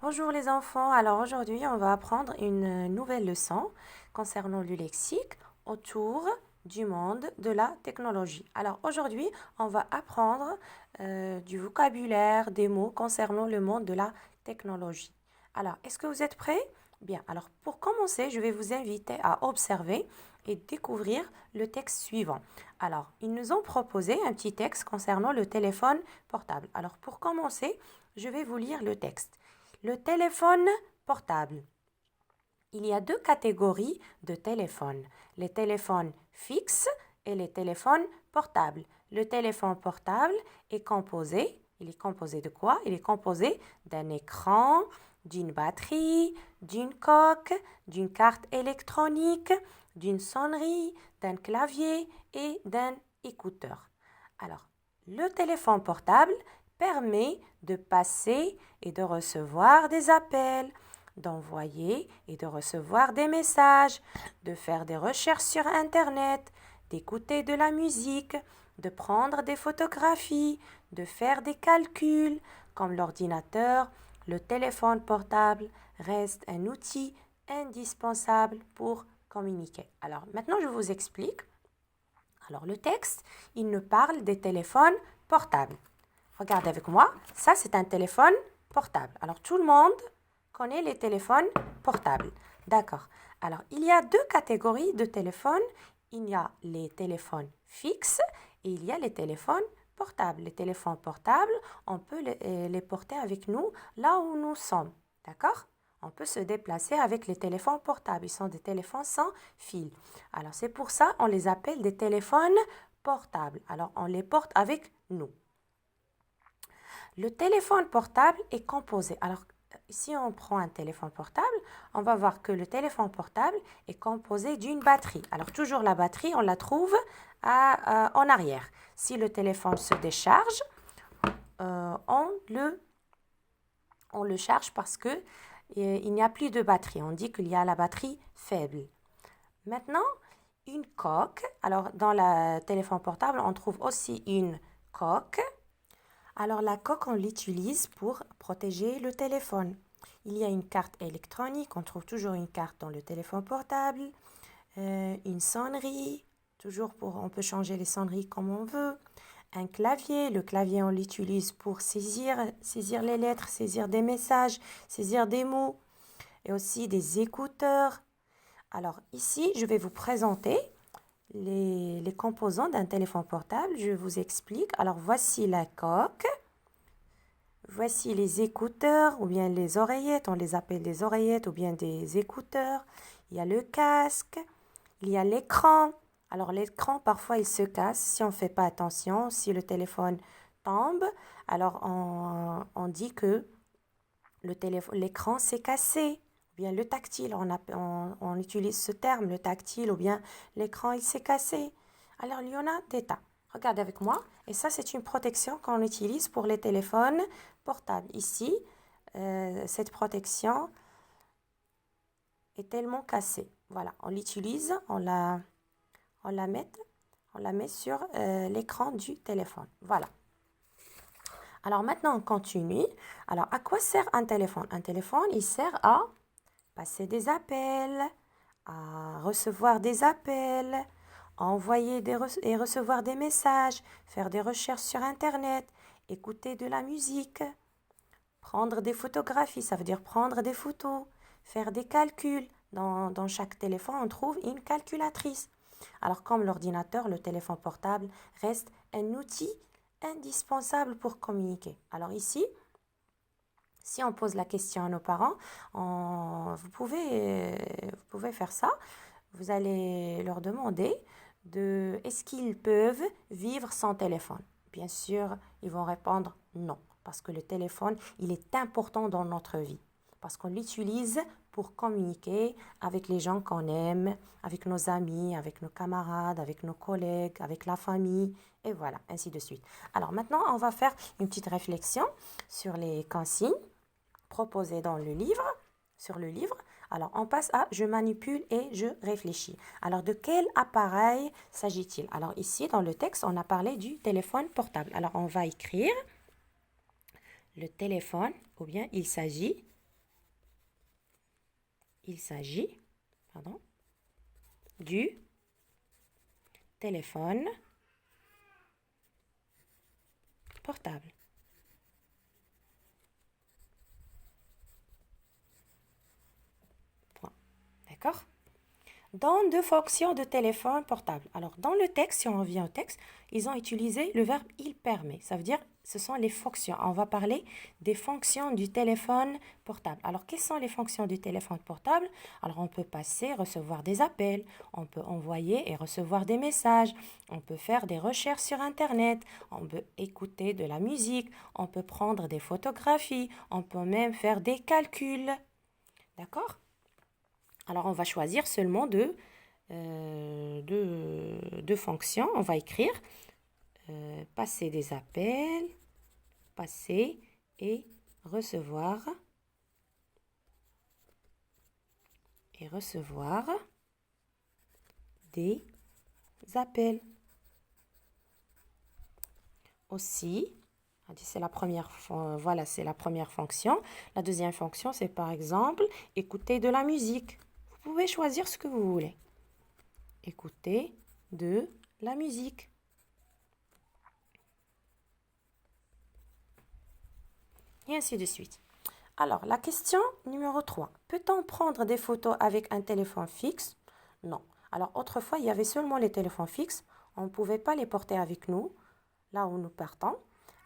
Bonjour les enfants, alors aujourd'hui on va apprendre une nouvelle leçon concernant le lexique autour du monde de la technologie. Alors aujourd'hui on va apprendre du vocabulaire, des mots concernant le monde de la technologie. Alors est-ce que vous êtes prêts? Bien, alors pour commencer je vais vous inviter à observer et découvrir le texte suivant. Alors ils nous ont proposé un petit texte concernant le téléphone portable. Alors pour commencer je vais vous lire le texte. Le téléphone portable. Il y a deux catégories de téléphones, les téléphones fixes et les téléphones portables. Le téléphone portable il est composé de quoi? Il est composé d'un écran, d'une batterie, d'une coque, d'une carte électronique, d'une sonnerie, d'un clavier et d'un écouteur. Alors, le téléphone portable permet de passer et de recevoir des appels, d'envoyer et de recevoir des messages, de faire des recherches sur Internet, d'écouter de la musique, de prendre des photographies, de faire des calculs. Comme l'ordinateur, le téléphone portable reste un outil indispensable pour communiquer. Alors maintenant, je vous explique. Alors le texte, il nous parle des téléphones portables. Regardez avec moi, ça c'est un téléphone portable. Alors tout le monde connaît les téléphones portables. D'accord. Alors il y a deux catégories de téléphones. Il y a les téléphones fixes et il y a les téléphones portables. Les téléphones portables, on peut les porter avec nous là où nous sommes. D'accord? On peut se déplacer avec les téléphones portables. Ils sont des téléphones sans fil. Alors c'est pour ça on les appelle des téléphones portables. Alors on les porte avec nous. Le téléphone portable est composé. Alors, si on prend un téléphone portable, on va voir que le téléphone portable est composé d'une batterie. Alors, toujours la batterie, on la trouve en arrière. Si le téléphone se décharge, on le charge parce que il n'y a plus de batterie. On dit qu'il y a la batterie faible. Maintenant, une coque. Alors, dans le téléphone portable, on trouve aussi une coque. Alors la coque, on l'utilise pour protéger le téléphone. Il y a une carte électronique, on trouve toujours une carte dans le téléphone portable, une sonnerie, on peut changer les sonneries comme on veut, un clavier, le clavier on l'utilise pour saisir les lettres, saisir des messages, saisir des mots, et aussi des écouteurs. Alors ici, je vais vous présenter les composants d'un téléphone portable. Je vous explique. Alors voici la coque. Voici les écouteurs ou bien les oreillettes. On les appelle des oreillettes ou bien des écouteurs. Il y a le casque. Il y a l'écran. Alors l'écran, parfois, il se casse si on ne fait pas attention. Si le téléphone tombe, alors on dit que l'écran s'est cassé. Ou bien le tactile, on utilise ce terme, le tactile, ou bien l'écran, il s'est cassé. Alors, il y en a des tas. Regardez avec moi. Et ça, c'est une protection qu'on utilise pour les téléphones portables. Ici, cette protection est tellement cassée. Voilà, on l'utilise, on la met sur l'écran du téléphone. Voilà. Alors maintenant, on continue. Alors, à quoi sert un téléphone? Un téléphone, il sert à passer des appels, à recevoir des appels, à envoyer et recevoir des messages, faire des recherches sur Internet, écouter de la musique, prendre des photographies, ça veut dire prendre des photos, faire des calculs. Dans chaque téléphone, on trouve une calculatrice. Alors comme l'ordinateur, le téléphone portable reste un outil indispensable pour communiquer. Alors ici, si on pose la question à nos parents, vous pouvez faire ça. Vous allez leur demander est-ce qu'ils peuvent vivre sans téléphone. Bien sûr, ils vont répondre non, parce que le téléphone, il est important dans notre vie, parce qu'on l'utilise pour communiquer avec les gens qu'on aime, avec nos amis, avec nos camarades, avec nos collègues, avec la famille, et voilà, ainsi de suite. Alors maintenant, on va faire une petite réflexion sur les consignes proposé sur le livre. Alors, on passe à je manipule et je réfléchis. Alors, de quel appareil s'agit-il? Alors, ici, dans le texte, on a parlé du téléphone portable. Alors, on va écrire le téléphone, ou bien il s'agit Il s'agit, pardon, du téléphone portable. Point. D'accord? Dans deux fonctions de téléphone portable. Alors, dans le texte, si on revient au texte, ils ont utilisé le verbe « il permet ». Ça veut dire, ce sont les fonctions. On va parler des fonctions du téléphone portable. Alors, quelles sont les fonctions du téléphone portable? Alors, on peut passer, recevoir des appels, on peut envoyer et recevoir des messages, on peut faire des recherches sur Internet, on peut écouter de la musique, on peut prendre des photographies, on peut même faire des calculs. D'accord? Alors, on va choisir seulement deux fonctions. On va écrire passer des appels, passer et recevoir des appels. Aussi, c'est la première, voilà, c'est la première fonction. La deuxième fonction, c'est par exemple écouter de la musique. Vous pouvez choisir ce que vous voulez. Écouter de la musique. Et ainsi de suite. Alors, la question numéro 3. Peut-on prendre des photos avec un téléphone fixe? Non. Alors, autrefois, il y avait seulement les téléphones fixes. On ne pouvait pas les porter avec nous, là où nous partons.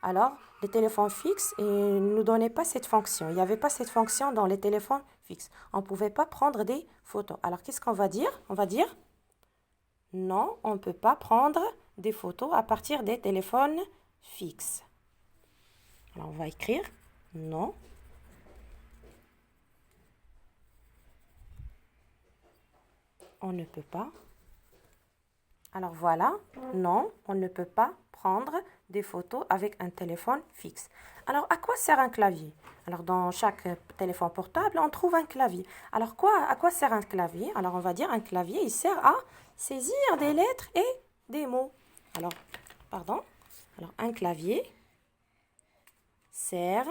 Alors, les téléphones fixes ne nous donnaient pas cette fonction. Il n'y avait pas cette fonction dans les téléphones fixes. On ne pouvait pas prendre des photos. Alors, qu'est-ce qu'on va dire? On va dire non, on ne peut pas prendre des photos à partir des téléphones fixes. Alors, on va écrire non. On ne peut pas. Alors voilà, non, on ne peut pas prendre des photos avec un téléphone fixe. Alors, à quoi sert un clavier? Alors, dans chaque téléphone portable, on trouve un clavier. Alors, à quoi sert un clavier? Alors, on va dire un clavier, il sert à saisir des lettres et des mots. Alors, pardon. Alors, un clavier sert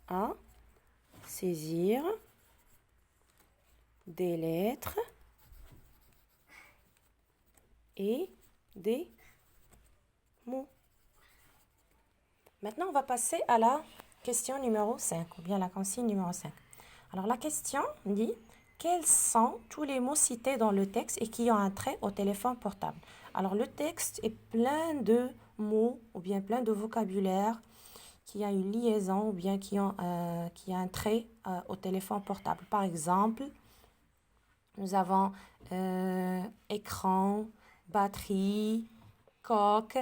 à saisir des lettres et des mots. Maintenant, on va passer à la question numéro 5, ou bien la consigne numéro 5. Alors, la question dit, quels sont tous les mots cités dans le texte et qui ont un trait au téléphone portable? Alors, le texte est plein de mots, ou bien plein de vocabulaire qui a une liaison, ou bien qui a un trait au téléphone portable. Par exemple, nous avons écran, batterie, coque,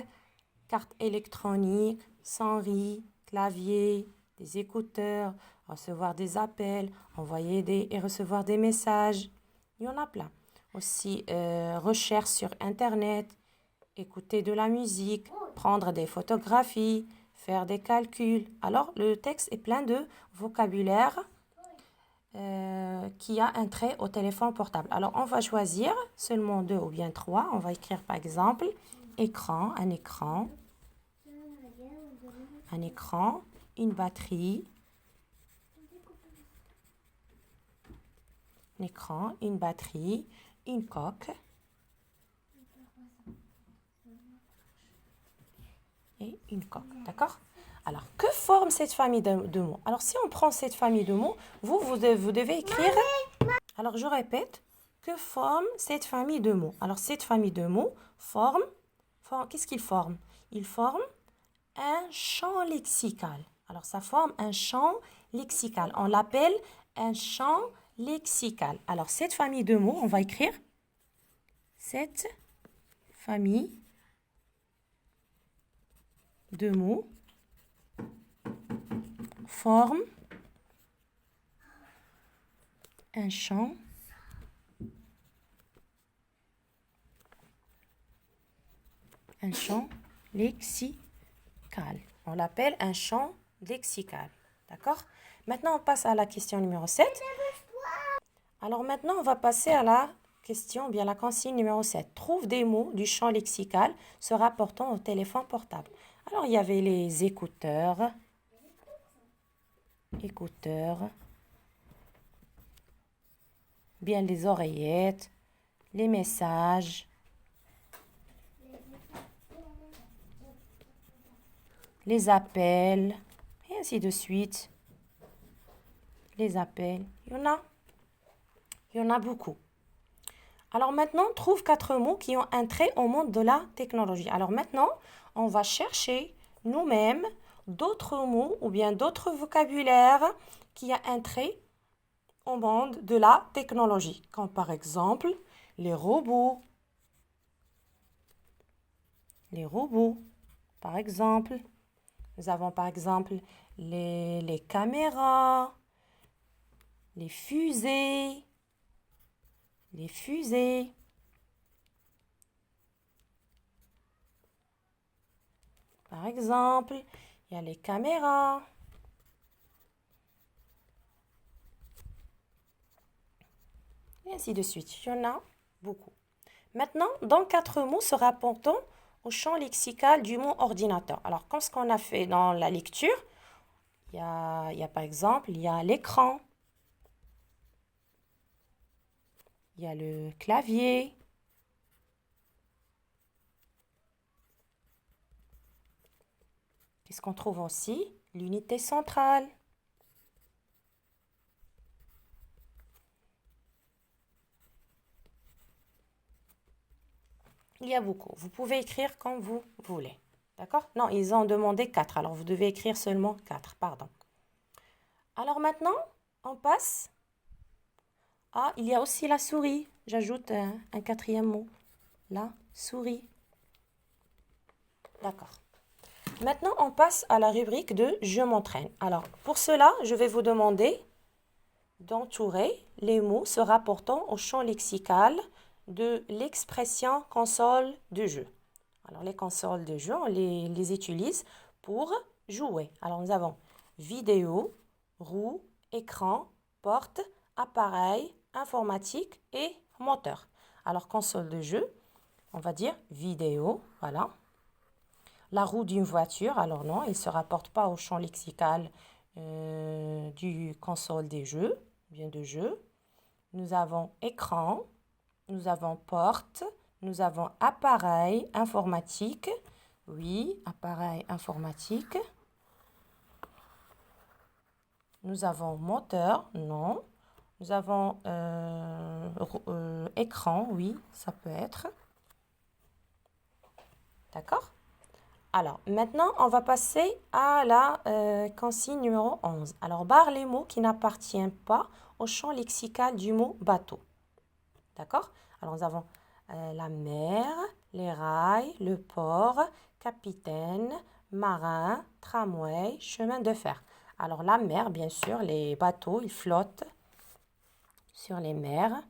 carte électronique, sonnerie, clavier, des écouteurs, recevoir des appels, envoyer et recevoir des messages. Il y en a plein. Aussi, recherche sur Internet, écouter de la musique, prendre des photographies, faire des calculs. Alors, le texte est plein de vocabulaire qui a un trait au téléphone portable. Alors, on va choisir seulement 2 ou bien 3. On va écrire par exemple écran, un écran, une batterie, une coque et une coque. D'accord? Alors, que forme cette famille de mots? Alors, si on prend cette famille de mots, vous devez écrire... Alors, je répète, que forme cette famille de mots? Alors, cette famille de mots forme qu'est-ce qu'il forme? Il forme un champ lexical. Alors, ça forme un champ lexical. On l'appelle un champ lexical. Alors, cette famille de mots, on va écrire cette famille de mots forme un champ lexical. On l'appelle un champ lexical. D'accord? Maintenant, on passe à la question numéro 7. Alors maintenant, on va passer à la question, bien la consigne numéro 7. Trouve des mots du champ lexical se rapportant au téléphone portable. Alors, il y avait les écouteurs, bien les oreillettes, les messages, les appels, et ainsi de suite. Les appels, il y en a beaucoup. Alors maintenant, trouve 4 mots qui ont un trait au monde de la technologie. Alors maintenant, on va chercher nous-mêmes d'autres mots ou bien d'autres vocabulaires qui ont un trait au monde de la technologie. Comme par exemple, les robots. Les robots, par exemple. Nous avons par exemple les caméras, les fusées. Les fusées. Par exemple, il y a les caméras. Et ainsi de suite. Il y en a beaucoup. Maintenant, dans 4 mots se rapportant au champ lexical du mot ordinateur. Alors, comme ce qu'on a fait dans la lecture, il y a par exemple, il y a l'écran. Il y a le clavier. Qu'est-ce qu'on trouve aussi? L'unité centrale. Il y a beaucoup. Vous pouvez écrire comme vous voulez. D'accord? Non, ils ont demandé 4. Alors, vous devez écrire seulement 4. Pardon. Alors maintenant, on passe. Ah, il y a aussi la souris. J'ajoute un 4e mot. La souris. D'accord. Maintenant, on passe à la rubrique de « Je m'entraîne ». Alors, pour cela, je vais vous demander d'entourer les mots se rapportant au champ lexical de l'expression console de jeu. Alors, les consoles de jeu, on les utilise pour jouer. Alors, nous avons vidéo, roue, écran, porte, appareil, informatique et moteur. Alors, console de jeu, on va dire vidéo, voilà. La roue d'une voiture, alors non, il ne se rapporte pas au champ lexical du console des jeux, bien de jeu. Nous avons écran, nous avons porte, nous avons appareil informatique. Oui, appareil informatique. Nous avons moteur, non. Nous avons écran, oui, ça peut être. D'accord? Alors, maintenant, on va passer à la consigne numéro 11. Alors, barre les mots qui n'appartiennent pas au champ lexical du mot bateau. D'accord? Alors, nous avons la mer, les rails, le port, capitaine, marin, tramway, chemin de fer. Alors, la mer, bien sûr, les bateaux, ils flottent sur les mers.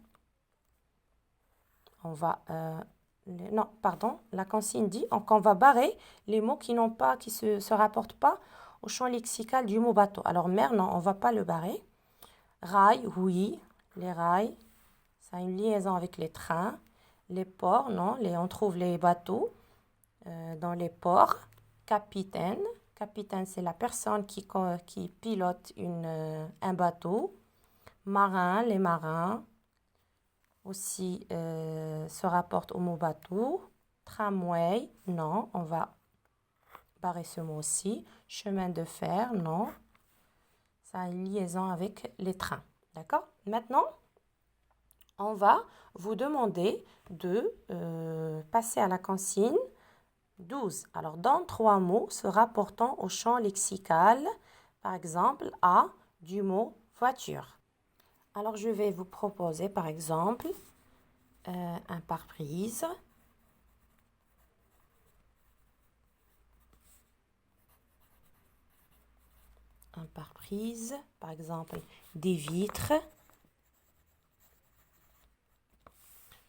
On va... non, pardon, la consigne dit qu'on va barrer les mots qui se rapportent pas au champ lexical du mot bateau. Alors, mer, non, on ne va pas le barrer. Rail, oui, les rails, ça a une liaison avec les trains. Les ports, non, on trouve les bateaux dans les ports. Capitaine, capitaine, c'est la personne qui pilote un bateau. Marin, les marins aussi se rapportent au mot bateau. Tramway, non, on va barrer ce mot aussi. Chemin de fer, non. Ça a une liaison avec les trains. D'accord? Maintenant, on va vous demander de passer à la consigne 12. Alors, dans 3 mots se rapportant au champ lexical, par exemple, à du mot voiture. Alors, je vais vous proposer, par exemple, un pare-brise. Un pare-brise, par exemple, des vitres.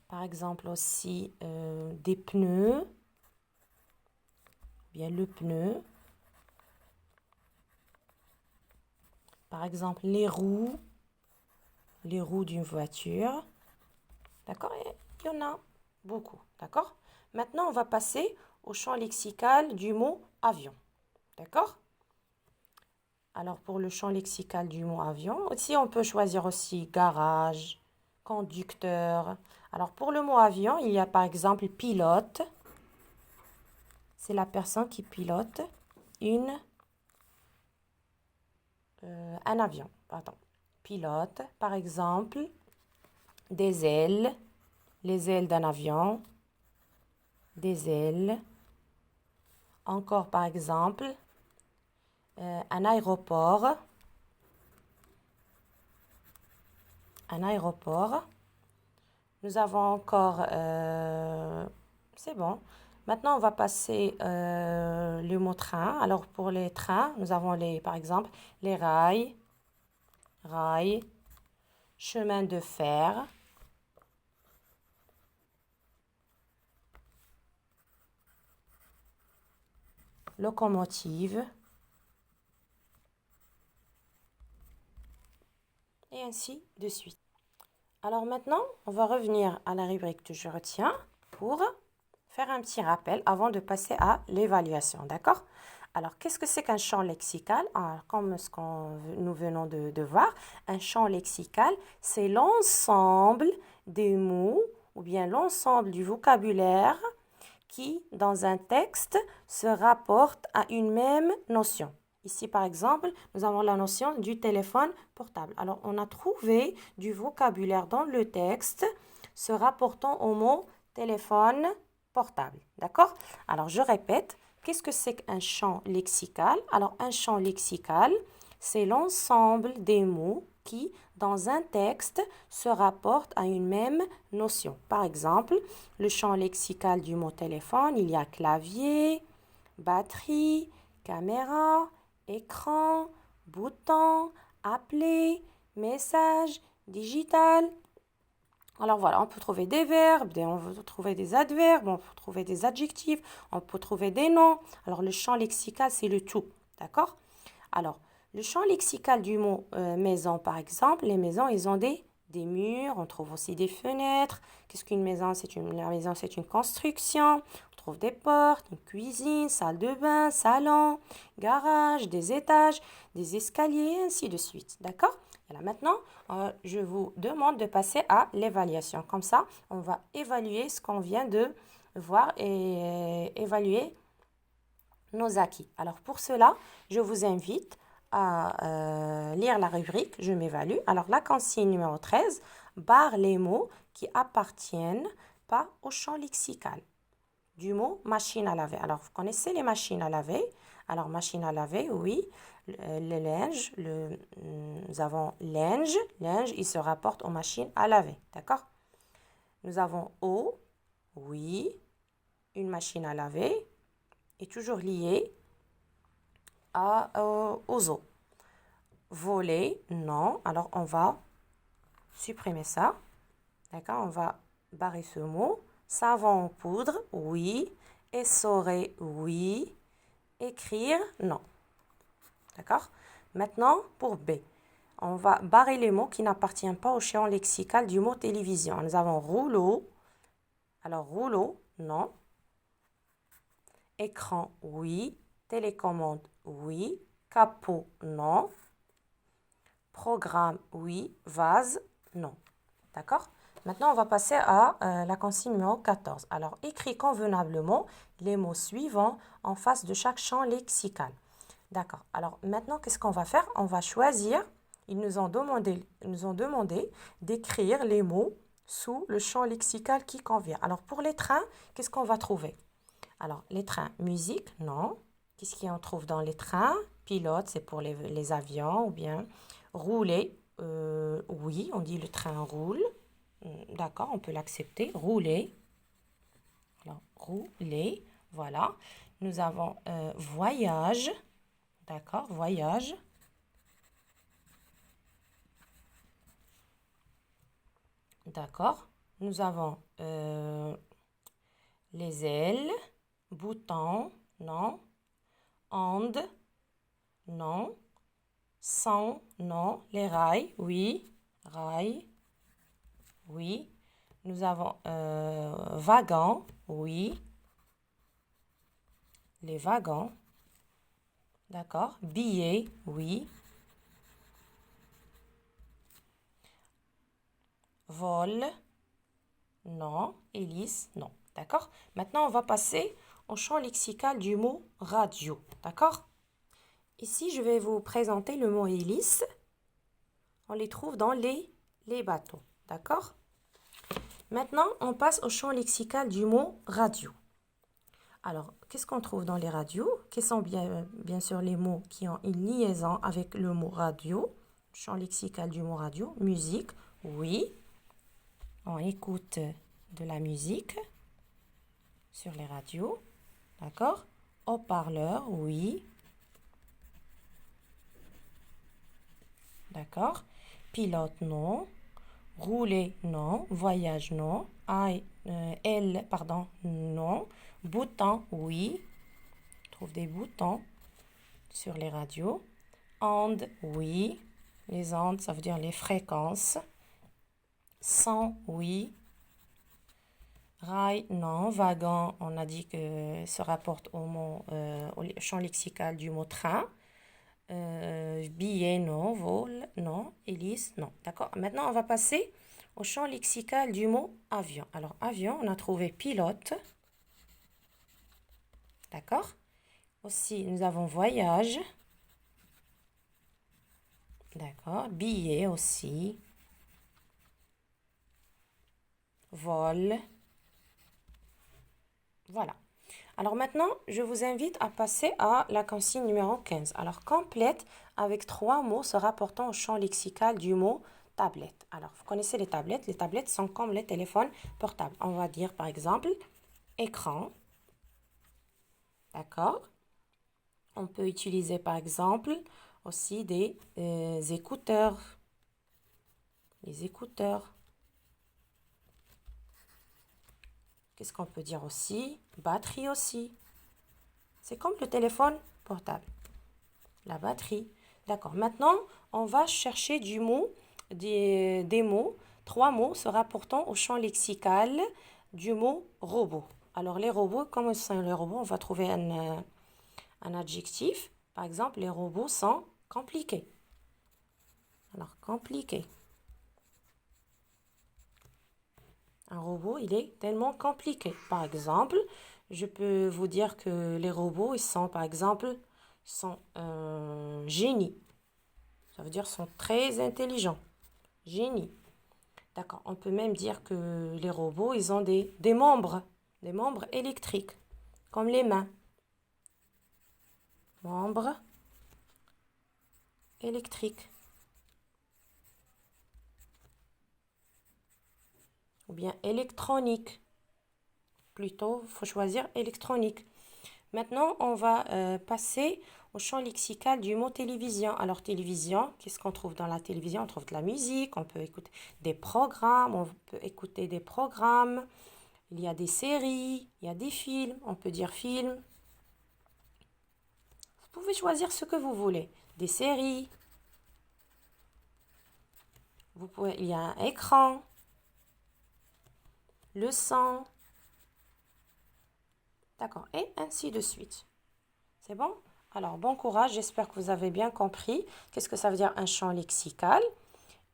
Par exemple aussi des pneus, bien le pneu. Par exemple les roues d'une voiture. D'accord? Et il y en a beaucoup. D'accord? Maintenant, on va passer au champ lexical du mot avion. D'accord? Alors, pour le champ lexical du mot avion, aussi, on peut choisir aussi garage, conducteur. Alors, pour le mot avion, il y a par exemple pilote. C'est la personne qui pilote un avion. Pardon. Pilote, par exemple, des ailes, les ailes d'un avion, des ailes. Encore, par exemple, un aéroport. Un aéroport. Nous avons encore... c'est bon. Maintenant, on va passer le mot train. Alors, pour les trains, nous avons par exemple, les rails, chemin de fer, locomotive, et ainsi de suite. Alors maintenant, on va revenir à la rubrique que je retiens pour faire un petit rappel avant de passer à l'évaluation, d'accord? Alors, qu'est-ce que c'est qu'un champ lexical? Comme nous venons de voir, un champ lexical, c'est l'ensemble des mots ou bien l'ensemble du vocabulaire qui, dans un texte, se rapporte à une même notion. Ici, par exemple, nous avons la notion du téléphone portable. Alors, on a trouvé du vocabulaire dans le texte se rapportant au mot téléphone portable. D'accord? Alors, je répète, qu'est-ce que c'est qu'un champ lexical? Alors, un champ lexical, c'est l'ensemble des mots qui, dans un texte, se rapportent à une même notion. Par exemple, le champ lexical du mot téléphone, il y a clavier, batterie, caméra, écran, bouton, appeler, message, digital. Alors voilà, on peut trouver des verbes, on peut trouver des adverbes, on peut trouver des adjectifs, on peut trouver des noms. Alors le champ lexical, c'est le tout, d'accord? Alors, le champ lexical du mot maison, par exemple, les maisons, ils ont des murs, on trouve aussi des fenêtres. Qu'est-ce qu'une maison? La maison, c'est une construction. On trouve des portes, une cuisine, salle de bain, salon, garage, des étages, des escaliers, ainsi de suite. D'accord? Et là, maintenant, je vous demande de passer à l'évaluation. Comme ça, on va évaluer ce qu'on vient de voir et évaluer nos acquis. Alors pour cela, je vous invite à lire la rubrique Je m'évalue. Alors la consigne numéro 13, barre les mots qui appartiennent pas au champ lexical du mot machine à laver. Alors vous connaissez les machines à laver. Alors machine à laver, oui. Le linge, nous avons linge. Linge, il se rapporte aux machines à laver. D'accord? Nous avons eau, oui. Une machine à laver est toujours lié aux eaux. Voler, non. Alors, on va supprimer ça. D'accord? On va barrer ce mot. Savon en poudre, oui. Essorer, oui. Écrire, non. D'accord? Maintenant, pour B. On va barrer les mots qui n'appartiennent pas au champ lexical du mot télévision. Nous avons rouleau. Alors, rouleau, non. Écran, oui. Télécommande, oui. Capot, non. Programme, oui. Vase, non. D'accord? Maintenant, on va passer à la consigne numéro 14. Alors, écris convenablement les mots suivants en face de chaque champ lexical. D'accord. Alors, maintenant, qu'est-ce qu'on va faire? On va choisir. Ils nous ont demandé d'écrire les mots sous le champ lexical qui convient. Alors, pour les trains, qu'est-ce qu'on va trouver? Alors, les trains, musique, non. Qu'est-ce qu'on trouve dans les trains? Pilote, c'est pour les avions, ou bien rouler, oui, on dit le train roule. D'accord, on peut l'accepter. Rouler. Alors, rouler, voilà. Nous avons voyage. D'accord, voyage. D'accord. Nous avons les ailes, bouton, non. Onde, non. Son, non. Les rails, oui. Rails, oui. Nous avons wagons, oui. Les wagons. D'accord. Billets, oui. Vol, non. Hélice, non. D'accord. Maintenant, on va passer au champ lexical du mot radio. D'accord. Ici, je vais vous présenter le mot hélice. On les trouve dans les bateaux. D'accord. Maintenant, on passe au champ lexical du mot radio. Alors, qu'est-ce qu'on trouve dans les radios? Quels sont bien sûr les mots qui ont une liaison avec le mot radio? Champ lexical du mot radio. Musique, oui. On écoute de la musique sur les radios. D'accord? Haut-parleur, oui. D'accord? Pilote, non. Rouler, non. Voyage, non. Non. Bouton, oui. On trouve des boutons sur les radios. Ondes, oui. Les ondes, ça veut dire les fréquences. Son, oui. Rail, non. Wagon, on a dit que se rapporte au champ lexical du mot train. Billet, non. Vol, non. Hélice, non. D'accord. Maintenant, on va passer au champ lexical du mot avion. Alors, avion, on a trouvé pilote. D'accord. Aussi, nous avons voyage. D'accord. Billet aussi. Vol. Voilà. Alors maintenant, je vous invite à passer à la consigne numéro 15. Alors, complète avec 3 mots se rapportant au champ lexical du mot tablette. Alors, vous connaissez les tablettes. Les tablettes sont comme les téléphones portables. On va dire par exemple écran. D'accord. On peut utiliser par exemple aussi des écouteurs. Les écouteurs. Qu'est-ce qu'on peut dire aussi? Batterie aussi. C'est comme le téléphone portable. La batterie. D'accord. Maintenant, on va chercher des mots, 3 mots se rapportant au champ lexical du mot robot. Alors, les robots, comment sont les robots? On va trouver un adjectif. Par exemple, les robots sont compliqués. Alors, compliqué. Un robot, il est tellement compliqué. Par exemple, je peux vous dire que les robots, ils sont, par exemple, génies. Ça veut dire sont très intelligents. Génie. D'accord. On peut même dire que les robots, ils ont des membres électriques, comme les mains. Membres électriques. Ou bien électronique. Plutôt, il faut choisir électronique. Maintenant, on va passer au champ lexical du mot télévision. Alors, télévision, qu'est-ce qu'on trouve dans la télévision? On trouve de la musique, on peut écouter des programmes, il y a des séries, il y a des films, on peut dire films. Vous pouvez choisir ce que vous voulez. Des séries. Il y a un écran. Le son. D'accord. Et ainsi de suite. C'est bon? Alors, bon courage. J'espère que vous avez bien compris qu'est-ce que ça veut dire un champ lexical.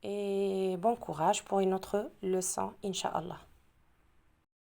Et bon courage pour une autre leçon, Inch'Allah.